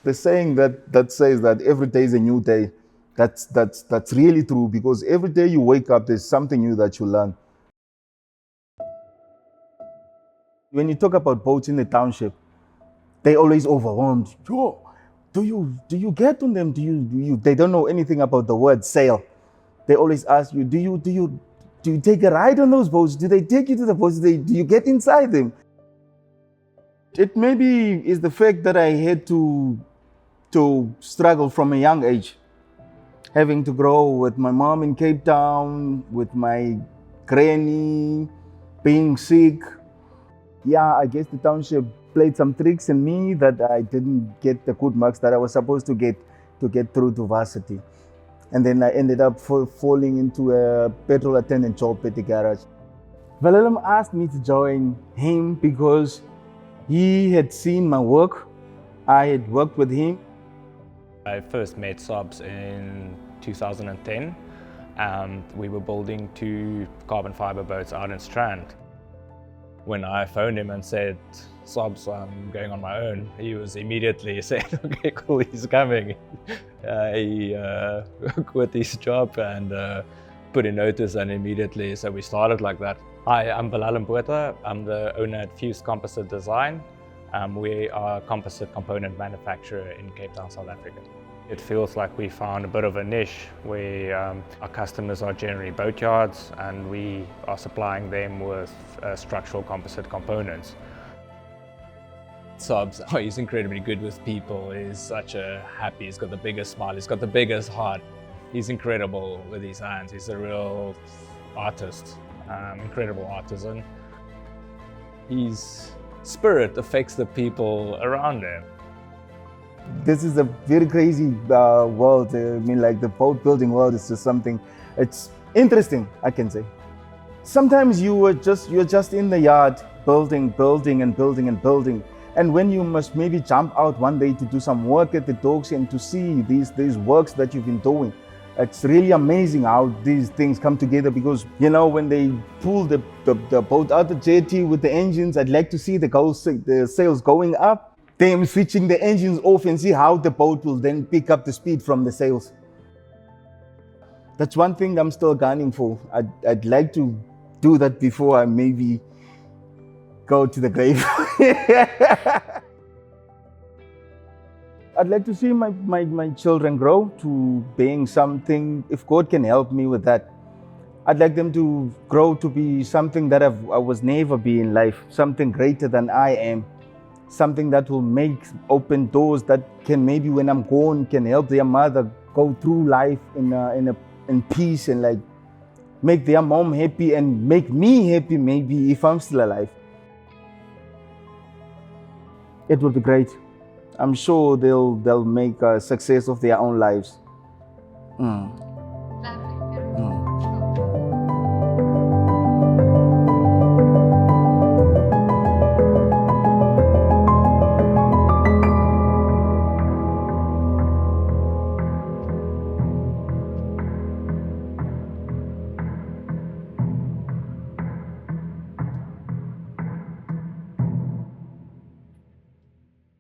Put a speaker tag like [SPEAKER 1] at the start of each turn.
[SPEAKER 1] The saying that says that every day is a new day, that's really true, because every day you wake up, there's something new that you learn. When you talk about boats in the township, they always overwhelmed. Yo, do you get on them? Do you? They don't know anything about the word sail. They always ask you, do you take a ride on those boats? Do they take you to the boats? Do you get inside them? It maybe is the fact that I had to struggle from a young age, having to grow with my mom in Cape Town, with my granny, being sick. Yeah, I guess the township played some tricks in me that I didn't get the good marks that I was supposed to get through to varsity. And then I ended up falling into a petrol attendant job at the garage. Willem asked me to join him because he had seen my work. I had worked with him.
[SPEAKER 2] I first met Sobs in 2010. We were building 2 carbon fiber boats out in Strand. When I phoned him and said, Sobs, I'm going on my own, he was immediately saying, okay, cool, he's coming. He quit his job and put in notice, and immediately, so we started like that. Hi, I'm Willem Botha. I'm the owner at Fused Composite Design. We are a composite component manufacturer in Cape Town, South Africa. It feels like we found a bit of a niche where our customers are generally boatyards, and we are supplying them with structural composite components. Sobs, he's incredibly good with people. He's such a happy, he's got the biggest smile, he's got the biggest heart. He's incredible with his hands. He's a real artist, incredible artisan. His spirit affects the people around him.
[SPEAKER 1] This is a very crazy world. I mean, like, the boat building world is just something, it's interesting, I can say. Sometimes you're just in the yard building and building. And when you must maybe jump out one day to do some work at the docks and to see these works that you've been doing, it's really amazing how these things come together. Because, you know, when they pull the boat out the jetty with the engines, I'd like to see the sails going up, them switching the engines off, and see how the boat will then pick up the speed from the sails. That's one thing I'm still gunning for. I'd like to do that before I maybe go to the grave. I'd like to see my children grow to being something, if God can help me with that. I'd like them to grow to be something that I was never be in life, something greater than I am, something that will open doors that can, maybe when I'm gone, can help their mother go through life in peace, and like make their mom happy and make me happy, maybe, if I'm still alive. It would be great. I'm sure they'll make a success of their own lives.